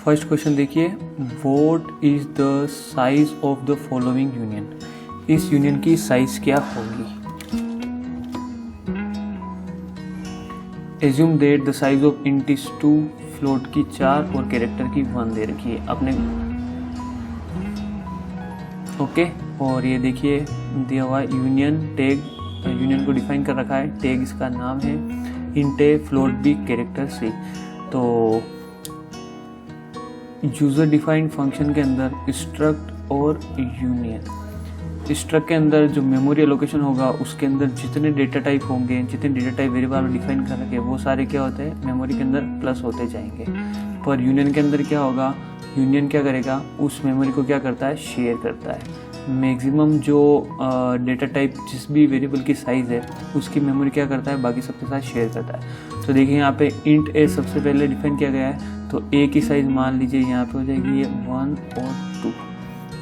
First question देखिए, what is the size of the following union. इस union की size क्या होगी। Assume that the size of int is 2, float की 4 और कैरेक्टर की 1 दे रखी है अपने। ओके और ये देखिए दिया हुआ यूनियन टैग, यूनियन को डिफाइन कर रखा है, टैग इसका नाम है इंट ए, फ्लोट बी, कैरेक्टर सी। तो यूजर डिफाइंड फंक्शन के अंदर स्ट्रक्ट और यूनियन, स्ट्रक्ट के अंदर जो मेमोरी एलोकेशन होगा उसके अंदर जितने डेटा टाइप होंगे, जितने डेटा टाइप वेरिएबल डिफाइन कर रखे वो सारे क्या होते हैं मेमोरी के अंदर प्लस होते जाएंगे। पर यूनियन के अंदर क्या होगा, यूनियन क्या करेगा, उस मेमोरी को क्या करता है, शेयर करता है। मैक्सिमम जो डेटा टाइप जिस भी वेरिएबल की साइज़ है उसकी मेमोरी क्या करता है, बाकी सबके साथ शेयर करता है। तो देखिए यहाँ पे इंट ए सबसे पहले डिफाइन किया गया है, तो ए की साइज़ मान लीजिए यहाँ पे हो जाएगी ये 1 और 2।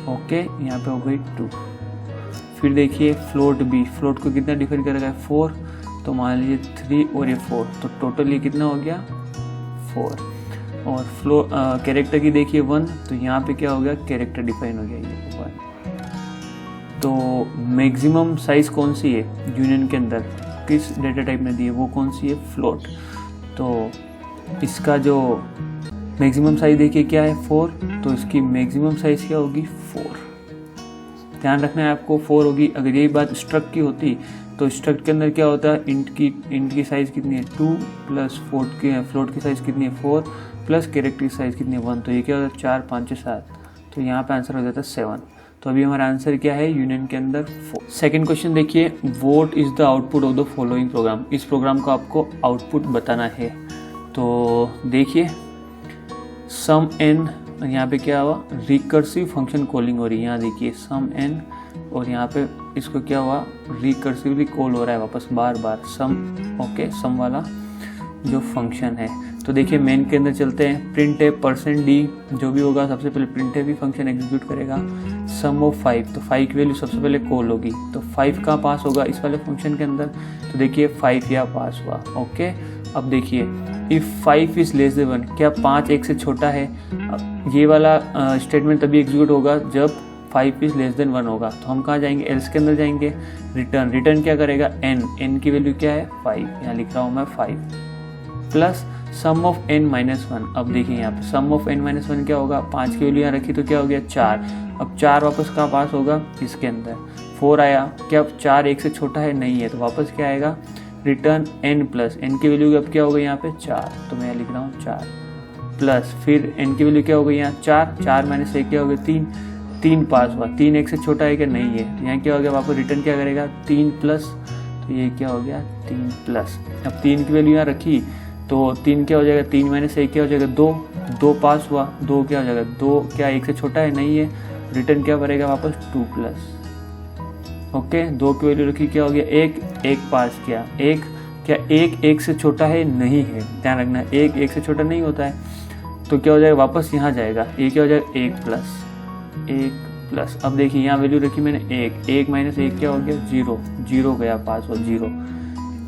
ओके यहाँ पे हो गई 2। फिर देखिए फ्लोट बी, फ्लोट को कितना डिफाइन कर रखा है 4, तो मान लीजिए 3 और ये 4, तो टोटल ये कितना हो गया 4। और कैरेक्टर की देखिए 1, तो यहाँ पे क्या हो गया, कैरेक्टर डिफाइन हो गया ये 1। तो मैक्सिमम साइज कौन सी है यूनियन के अंदर, किस डेटा टाइप में दी है, वो कौन सी है, फ्लोट। तो इसका जो मैक्सिमम साइज देखिए क्या है 4, तो इसकी मैक्सिमम साइज क्या होगी 4। ध्यान रखना है आपको 4 होगी। अगर यही बात स्ट्रक्ट की होती तो स्ट्रक्ट के अंदर क्या होता है, इंट की साइज कितनी है 2 प्लस फ्लोट की साइज कितनी है 4 प्लस कैरेक्टर की साइज कितनी है 1, तो ये क्या होता है 4 5 7, तो यहाँ पे आंसर हो जाता है 7। तो अभी हमारा आंसर क्या है यूनियन के अंदर 4। सेकेंड क्वेश्चन देखिए, what is the output of the following programme. इस प्रोग्राम को आपको आउटपुट बताना है। तो देखिए सम एन, यहाँ पे क्या हुआ, रिकर्सिव फंक्शन कॉलिंग हो रही है। यहाँ देखिए सम एन, और यहाँ पे इसको क्या हुआ, रिकर्सिवली कॉल हो रहा है वापस बार बार सम। ओके सम वाला जो फंक्शन है। तो देखिए मेन के अंदर चलते हैं, प्रिंट है %d, जो भी होगा सबसे पहले प्रिंट है भी फंक्शन एग्जीक्यूट करेगा। सम ऑफ 5, तो 5 की वैल्यू सबसे पहले कॉल होगी, तो 5 कहाँ पास होगा इस वाले फंक्शन के अंदर, तो देखिए 5 यहाँ पास हुआ। ओके अब देखिए इफ़ 5 इज लेस देन 1, क्या 5 1 से छोटा है। ये वाला स्टेटमेंट तभी एग्जीक्यूट होगा जब 5 इज लेस देन 1 होगा। तो हम कहाँ जाएंगे, एल्स के अंदर जाएंगे, रिटर्न क्या करेगा n की वैल्यू क्या है 5, यहाँ लिख रहा हूँ मैं 5 प्लस सम ऑफ n-1। अब देखिए यहाँ पे सम ऑफ n-1 क्या होगा, 5 की वैल्यू यहाँ रखी तो क्या हो गया 4। अब 4 वापस कहाँ पास होगा, इसके अंदर 4 आया, क्या 4 1 से छोटा है, नहीं है, तो वापस क्या आएगा, रिटर्न n प्लस n की वैल्यू अब क्या हो गई यहाँ पे 4, तो मैं लिख रहा हूँ 4 प्लस फिर n की वैल्यू क्या हो गई यहाँ 4 माइनस 1 क्या हो गया 3 पास हुआ, 3 1 से छोटा है क्या, नहीं है, तो यहाँ क्या हो गया, वापस रिटर्न क्या करेगा 3 प्लस, तो ये क्या हो गया 3 प्लस। अब 3 की वैल्यू यहाँ रखी तो 3 क्या हो जाएगा, 3 माइनस 1 क्या हो जाएगा 2 पास हुआ, 2 क्या हो जाएगा 2 क्या 1 से छोटा है, नहीं है, रिटर्न क्या करेगा वापस 2 प्लस। ओके 2 की वैल्यू रखी क्या हो गया 1 पास किया, 1 क्या 1 से छोटा है, नहीं है, ध्यान रखना 1 से छोटा नहीं होता है, तो क्या हो जाएगा वापस यहाँ जाएगा, ये क्या हो जाएगा 1 प्लस। अब देखिए यहाँ वैल्यू रखी मैंने 1 माइनस 1 क्या हो गया 0 गया पास हो 0,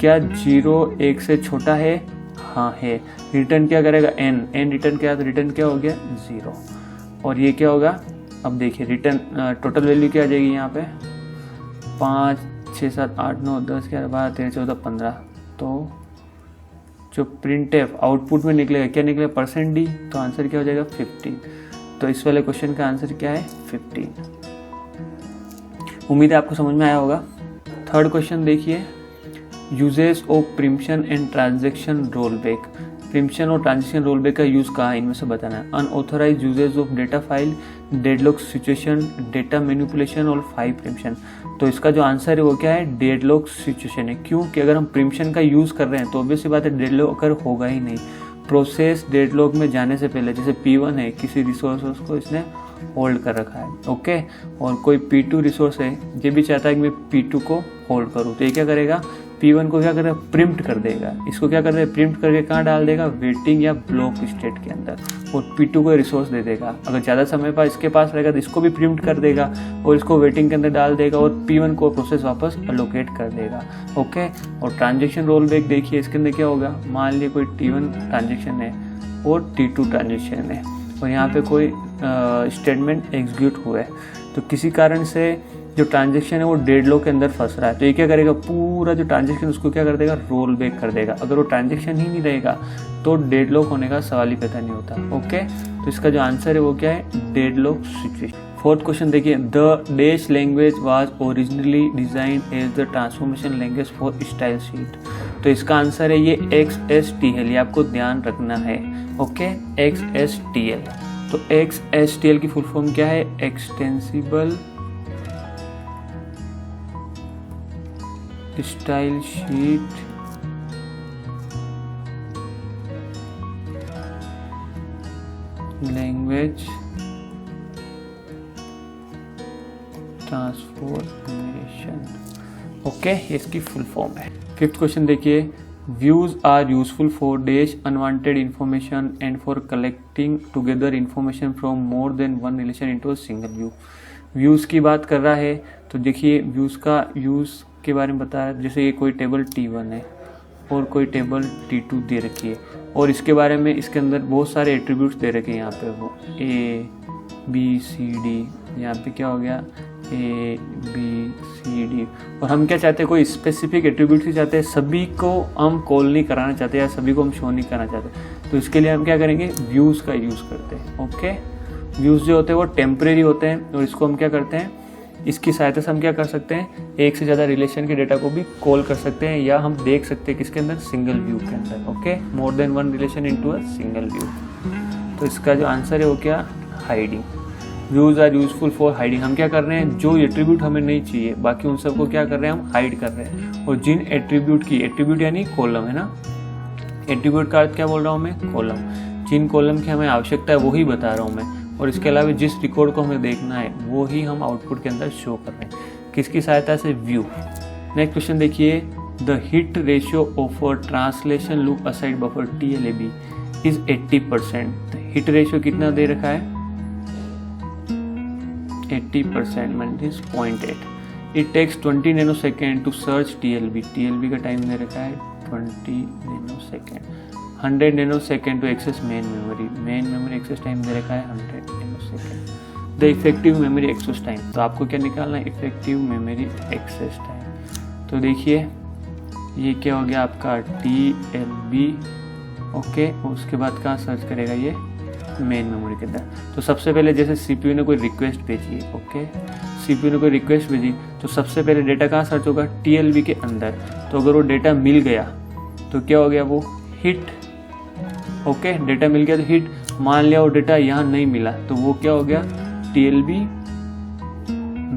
क्या 0 1 से छोटा है, हाँ है, रिटर्न क्या करेगा n रिटर्न क्या, तो रिटर्न क्या हो गया 0, और ये क्या होगा, अब देखिए रिटर्न टोटल वैल्यू क्या आ जाएगी यहाँ पे 5 6 7 8 9 10 11 12 13 14 15, तो जो printf आउटपुट में निकलेगा क्या निकलेगा %d, तो आंसर क्या हो जाएगा 15। तो इस वाले क्वेश्चन का आंसर क्या है 15। उम्मीद है आपको समझ में आया होगा। थर्ड क्वेश्चन देखिए, uses of preemption and transaction rollback. Preemption और ट्रांजैक्शन रोलबैक का यूज़ कहाँ है, इनमें से बताना है। Unauthorise uses of data file, deadlock situation, data manipulation और फाइल प्रिम्पशन। तो इसका जो आंसर है वो क्या है, डेडलॉक सिचुएशन है। क्योंकि अगर हम प्रिम्पशन का यूज़ कर रहे हैं तो ऑब्वियस सी बात है डेडलॉक होगा ही नहीं। प्रोसेस डेडलॉक में जाने से पहले, जैसे P1 है, किसी रिसोर्स को इसने होल्ड कर रखा है, ओके, और कोई P2 रिसोर्स है, ये भी चाहता है कि मैं P2 को होल्ड करूँ, तो ये क्या करेगा, P1 को क्या करेगा, प्रिम्प्ट कर देगा, इसको क्या कर देगा, प्रिम्प्ट करके कहाँ डाल देगा, वेटिंग या ब्लॉक स्टेट के अंदर, और P2 को रिसोर्स दे देगा। अगर ज़्यादा समय पर इसके पास रहेगा तो इसको भी प्रिम्प्ट कर देगा और इसको वेटिंग के अंदर डाल देगा, और P1 को प्रोसेस वापस अलोकेट कर देगा, ओके। और ट्रांजेक्शन रोल बैक देखिए, इसके अंदर क्या होगा, मान लीजिए कोई T1 ट्रांजेक्शन है और T2 ट्रांजेक्शन है, और यहाँ पे कोई स्टेटमेंट एग्जीक्यूट हुआ है, तो किसी कारण से जो ट्रांजेक्शन है वो डेडलॉक के अंदर फंस रहा है, तो ये क्या करेगा, पूरा जो ट्रांजेक्शन उसको क्या कर देगा, रोल बैक कर देगा। अगर वो ट्रांजेक्शन ही नहीं रहेगा तो डेडलॉक होने का सवाल ही पैदा नहीं होता। ओके, तो इसका जो आंसर है वो क्या है, डेडलॉक सिचुएशन। फोर्थ क्वेश्चन देखिए, the dash language was originally designed as the transformation language for style sheet. तो इसका आंसर है ये XSTL, ये आपको ध्यान रखना है। Okay, XSTL। तो XSTL की फुल फॉर्म क्या है, extensible style sheet language transformation. Okay, इसकी फुल फॉर्म है। फिफ्थ क्वेश्चन देखिए, views are useful for dash unwanted information and for collecting together information from more than one relation into a single view. Views की बात कर रहा है, तो देखिए व्यूज का यूज के बारे में बता रहा है। जैसे ये कोई टेबल T1 है और कोई टेबल T2 दे रखी है, और इसके बारे में इसके अंदर बहुत सारे एट्रीब्यूट्स दे रखे हैं। यहाँ पे वो ABCD, यहाँ पे क्या हो गया ABCD, और हम क्या चाहते हैं, कोई स्पेसिफिक एट्रीब्यूट्स ही चाहते हैं, सभी को हम कॉल नहीं कराना चाहते या सभी को हम शो नहीं करना चाहते। तो इसके लिए हम क्या करेंगे, व्यूज़ का यूज़ करते हैं। ओके, व्यूज़ जो होते हैं वो टेम्परेरी होते हैं, और इसको हम क्या करते हैं, इसकी सहायता से हम क्या कर सकते हैं, एक से ज़्यादा रिलेशन के डेटा को भी कॉल कर सकते हैं, या हम देख सकते हैं किसके अंदर, सिंगल व्यू के अंदर। Okay, more than one relation into a single view. तो इसका जो आंसर है वो क्या, hiding. Views are useful for hiding. हम क्या कर रहे हैं, जो एट्रीब्यूट हमें नहीं चाहिए बाकी उन सबको क्या कर रहे हैं, हम हाइड कर रहे हैं। और जिन एट्रीब्यूट की, एट्रीब्यूट यानी कॉलम है ना, एट्रीब्यूट का अर्थ क्या बोल रहा हूँ मैं, कॉलम। जिन कॉलम की हमें आवश्यकता है वही बता रहा हूँ मैं, और इसके अलावा जिस रिकॉर्ड को हमें देखना है वो ही हम आउटपुट के अंदर शो कर रहे हैं, किसकी सहायता से, व्यू। नेक्स्ट क्वेश्चन देखिए, the hit ratio of a translation look aside buffer TLAB is 80%। Hit ratio कितना दे रखा है, 80%, means 0.8। It takes 20 nanosecond to search TLB। TLB का टाइम दे रखा है 20 nanosecond. 100 nanosecond to access main memory. Main memory access time दे रखा है 100 nanosecond. The effective memory access time, तो आपको क्या निकालना है, इफेक्टिव मेमोरी एक्सेस टाइम। तो देखिए ये क्या हो गया आपका TLB। ओके, उसके बाद कहाँ सर्च करेगा, ये मेन मेमोरी के अंदर। तो सबसे पहले जैसे CPU ने कोई रिक्वेस्ट भेजी, ओके, CPU ने कोई रिक्वेस्ट भेजी, तो सबसे पहले डेटा कहाँ सर्च होगा, TLB के अंदर। तो अगर वो डेटा मिल गया तो क्या हो गया, वो हिट। ओके, डेटा मिल गया तो हिट। मान लिया वो डेटा यहाँ नहीं मिला तो वो क्या हो गया, TLB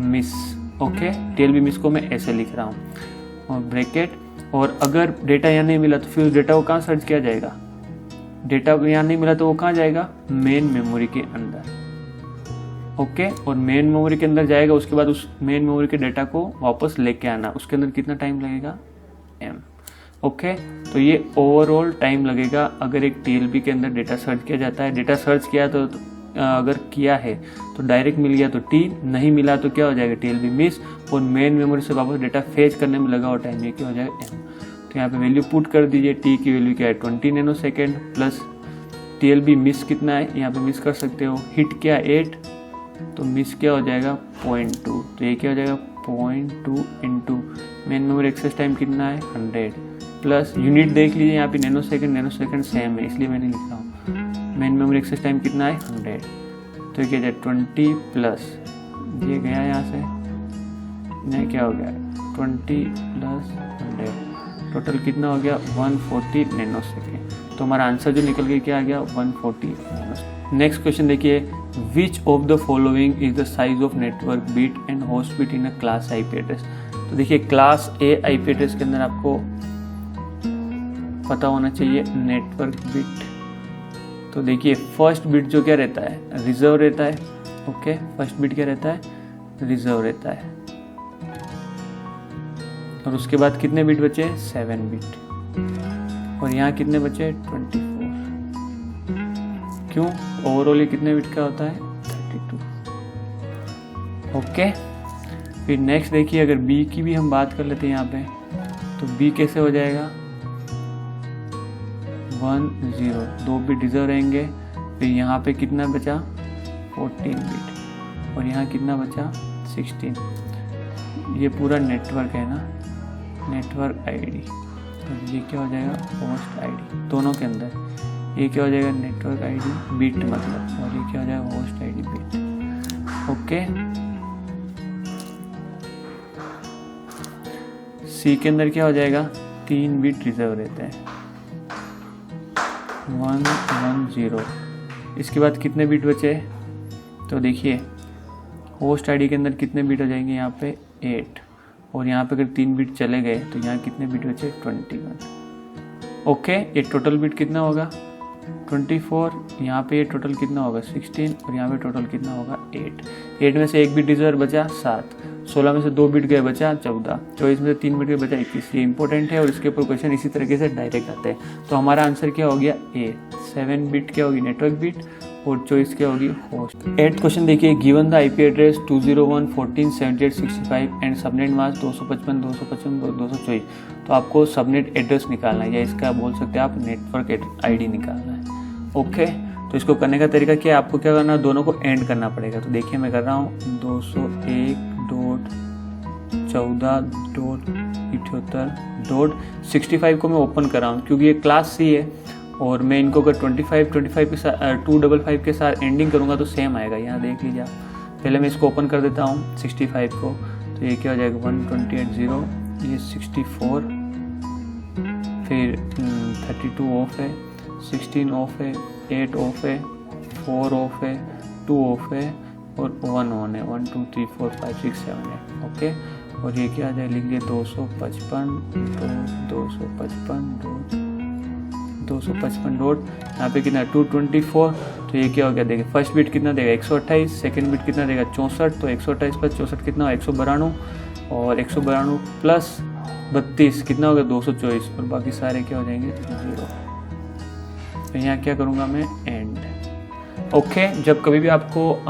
miss. Okay, TLB miss को मैं ऐसे लिख रहा हूँ और ब्रैकेट, और अगर डेटा यहाँ नहीं मिला तो फिर उस डेटा को कहाँ सर्च किया जाएगा, डेटा यहाँ नहीं मिला तो वो कहाँ जाएगा, मेन मेमोरी के अंदर। ओके, और मेन मेमोरी के अंदर जाएगा, उसके बाद उस मेन मेमोरी के डेटा को वापस लेके आना। उसके अंदर कितना टाइम लगेगा, M। ओके, तो ये ओवरऑल टाइम लगेगा अगर एक TLB के अंदर डेटा सर्च किया जाता है। डेटा सर्च किया तो अगर किया है तो डायरेक्ट मिल गया तो T, नहीं मिला तो क्या हो जाएगा, TLB मिस, और मेन मेमोरी से वापस डेटा फेच करने में लगा हुआ टाइम ये क्या हो जाएगा, M। तो यहाँ पे वैल्यू पुट कर दीजिए, T की वैल्यू क्या है 20 नैनोसेकेंड प्लस TLB मिस कितना है, यहाँ पे मिस कर सकते हो, हिट क्या 8, तो मिस क्या हो जाएगा 0.2। तो ये क्या हो जाएगा 0.2 into main memory access time कितना है 100 प्लस यूनिट देख लीजिए यहाँ पे नैनोसेकेंड सेम है इसलिए मैंने लिखा हूँ। मेन मेमोरी एक्सेस टाइम कितना है 100, तो क्या जाए 20 प्लस ये गया यहाँ से, नहीं क्या हो गया 20 प्लस 100, टोटल कितना हो गया 140 नैनोसेकेंड। तो हमारा आंसर जो निकल गया क्या आ गया 140 नैनोसेकेंड। नेक्स्ट क्वेश्चन देखिए, which of the following is the size of network bit and host bit in a class IP address. तो देखिए क्लास A आईपी एड्रेस के अंदर आपको पता होना चाहिए नेटवर्क बिट। तो देखिए फर्स्ट बिट जो क्या रहता है रिजर्व रहता है। ओके, फर्स्ट बिट क्या रहता है रिजर्व रहता है, और उसके बाद कितने बिट बचे 7 बिट, और यहाँ कितने बचे 24। क्यों, ओवरऑल ये कितने बिट का होता है 32। ओके, फिर नेक्स्ट देखिए अगर B की भी हम बात कर लेते हैं यहाँ पे, तो B कैसे हो जाएगा 1 0, 2 बिट रिजर्व रहेंगे, फिर यहाँ पे कितना बचा 14 बिट और यहाँ कितना बचा 16। ये पूरा नेटवर्क है ना, नेटवर्क आईडी। तो ये क्या हो जाएगा होस्ट आईडी दोनों के अंदर। ये क्या हो जाएगा नेटवर्क आईडी बिट मतलब, और ये क्या हो जाएगा होस्ट आईडी बिट। ओके, सी के अंदर क्या हो जाएगा 3 बिट रिजर्व रहते हैं 110। इसके बाद कितने बिट बचे, तो देखिए होस्ट आईडी के अंदर कितने बिट हो जाएंगे यहाँ पे 8, और यहाँ पे अगर 3 बिट चले गए तो यहाँ कितने बिट बचे 21। ओके, ये टोटल बिट कितना होगा 24, यहाँ पे ये टोटल कितना होगा 16, और यहाँ पे टोटल कितना होगा 8 में से 1 बिट रिजर्व बचा 7, 16 में से 2 बिट गए बचा 14, 24 में से 3 बिट गए बचा 21। ये इंपॉर्टेंट है और इसके ऊपर क्वेश्चन इसी तरीके से डायरेक्ट आते हैं। तो हमारा आंसर क्या हो गया ए, 7 बिट क्या होगी नेटवर्क बिट और 24 क्या होगी होस्ट। 8th क्वेश्चन देखिए, given the IP address 201.14.78.65 and subnet mask 255.254। तो आपको सबनेट एड्रेस निकालना है, या इसका आप बोल सकते हैं आप नेटवर्क आईडी निकालना है। ओके, तो इसको करने का तरीका क्या है, आपको क्या करना है दोनों को एंड करना पड़ेगा। तो देखिए मैं कर रहा हूँ 201.14.78.65 को मैं ओपन कर रहा हूँ क्योंकि ये क्लास सी है, और मैं इनको अगर 25 के साथ 255 के साथ एंडिंग करूँगा तो सेम आएगा। यहाँ देख लीजिए आप, पहले मैं इसको ओपन कर देता हूँ 65 को, तो ये क्या हो जाएगा 128.0, ये 64, फिर 32 ऑफ है, 16 ऑफ है, 8 ऑफ है, 4 ऑफ है, 2 ऑफ है और 1 ऑन है। 1 2 3 4 5 6 7 है। ओके, और ये क्या आ जाए लिख लिए 255 डॉट, यहाँ पे कितना 224। तो ये क्या हो गया देखिए, फर्स्ट बिट कितना देगा 128, सेकंड बिट कितना देगा 64, तो 128 प्लस 64 कितना हो 192, और 192 प्लस 32 कितना हो गया 224, और बाकी सारे क्या हो जाएंगे 0। तो यहाँ क्या करूँगा मैं एंड। ओके, जब कभी भी आपको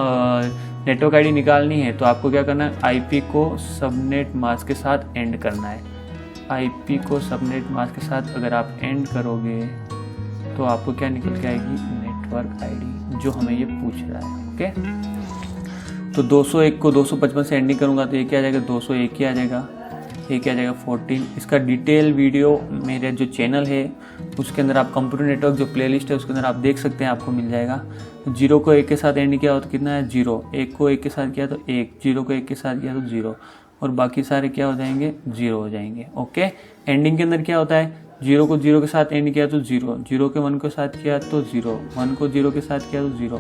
नेटवर्क आईडी निकालनी है तो आपको क्या करना है, आईपी को सबनेट मास्क के साथ एंड करना है। आईपी को सबनेट मास्क के साथ अगर आप एंड करोगे तो आपको क्या निकल के आएगी नेटवर्क आईडी, जो हमें ये पूछ रहा है। ओके, तो 201 को 255 से एंडिंग करूँगा तो ये क्या आ जाएगा 201 ही आ जाएगा, ये क्या आ जाएगा 14। इसका डिटेल वीडियो मेरे जो चैनल है उसके अंदर आप कंप्यूटर नेटवर्क जो प्लेलिस्ट है उसके अंदर आप देख सकते हैं, आपको मिल जाएगा। 0 को 1 के साथ एंड किया हो तो कितना है 0, 1 को 1 के साथ किया तो 1, 0 को 1 के साथ किया तो 0, और बाकी सारे क्या हो जाएंगे 0 हो जाएंगे। ओके, एंडिंग के अंदर क्या होता है, 0 को 0 के साथ एंड किया तो 0, 0 के 1 के साथ किया तो 0, 1 को 0 के साथ किया तो 0,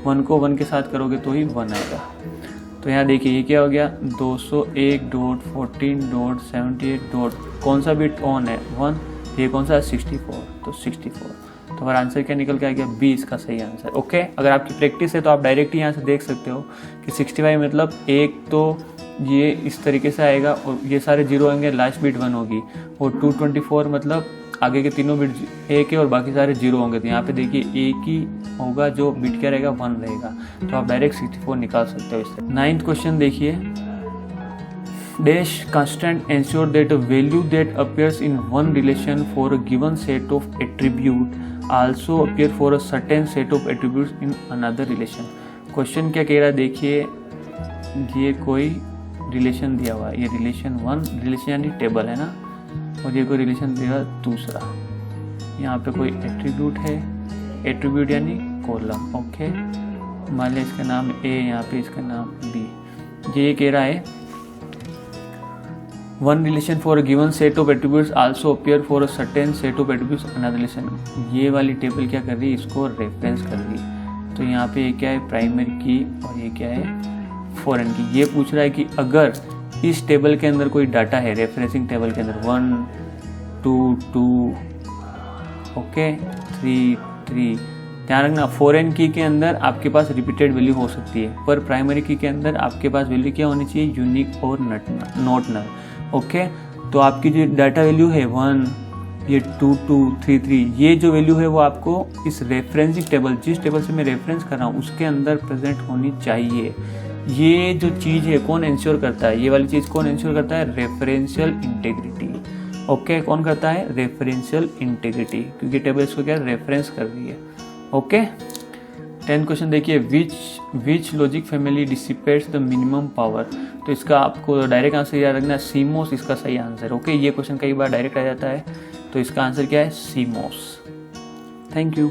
1 को 1 के साथ करोगे तो ही 1 आएगा। तो यहाँ देखिए ये क्या हो गया 201.14.78. कौन सा बिट ऑन है 1, ये कौन सा है 64, तो 64। तो हमारा आंसर क्या निकल के आ गया बी इसका सही आंसर। ओके, अगर आपकी प्रैक्टिस है तो आप डायरेक्ट यहाँ से देख सकते हो कि 65 मतलब एक तो ये इस तरीके से आएगा और ये सारे 0 आएंगे, लास्ट बिट 1 होगी, और 224 मतलब आगे के तीनों बिट 1 है और बाकी सारे 0 होंगे। तो यहाँ पे देखिए एक ही होगा जो बिट क्या रहेगा 1 रहेगा, तो आप डायरेक्ट 64 निकाल सकते हो इससे। 9th क्वेश्चन देखिए, dash constant ensure that a value that appears in one relation for a given set of attribute also appear for a certain set of attributes in another relation. Question क्या कह रहा है देखिए, ये कोई relation दिया हुआ है, ये रिलेशन 1 रिलेशन यानी टेबल है ना, और ये कोई रिलेशन दिया दूसरा, यहाँ पे कोई एट्रीब्यूट है, एट्रीब्यूट यानी कॉलम। ओके, मान लिया इसका नाम ए, यहाँ पे इसका नाम बी। ये कह रहा है one relation for a given set of attributes also appear for a certain set of attributes another relation. ये वाली टेबल क्या कर रही है, इसको रेफरेंस कर रही है। तो यहाँ पे ये क्या है प्राइमरी की और ये क्या है फॉरेन की। ये पूछ रहा है कि अगर इस टेबल के अंदर कोई डाटा है, रेफरेंसिंग टेबल के अंदर 1 2 2 ओके 3 3, ध्यान रखना फॉरेन की के अंदर आपके पास रिपीटेड वैल्यू हो सकती है, पर प्राइमरी की के अंदर आपके पास वैल्यू क्या होनी चाहिए, यूनिक और नॉट नल। ओके, तो आपकी जो डाटा वैल्यू है 1, ये 2 2 3 3, ये जो वैल्यू है वो आपको इस रेफरेंसिंग टेबल, जिस टेबल से मैं रेफरेंस कर रहा हूँ उसके अंदर प्रेजेंट होनी चाहिए। ये जो चीज़ है कौन इंश्योर करता है, ये वाली चीज़ कौन इंश्योर करता है, रेफरेंशियल इंटेग्रिटी। ओके, कौन करता है, रेफरेंशियल इंटेग्रिटी, क्योंकि टेबल इसको क्या रेफरेंस कर रही है। ओके, 10th क्वेश्चन देखिए, which logic family dissipates the minimum power. तो इसका आपको डायरेक्ट आंसर याद रखना है, सीमोस इसका सही आंसर। ओके, ये क्वेश्चन कई बार डायरेक्ट आ जाता है, तो इसका आंसर क्या है, सीमोस। Thank you.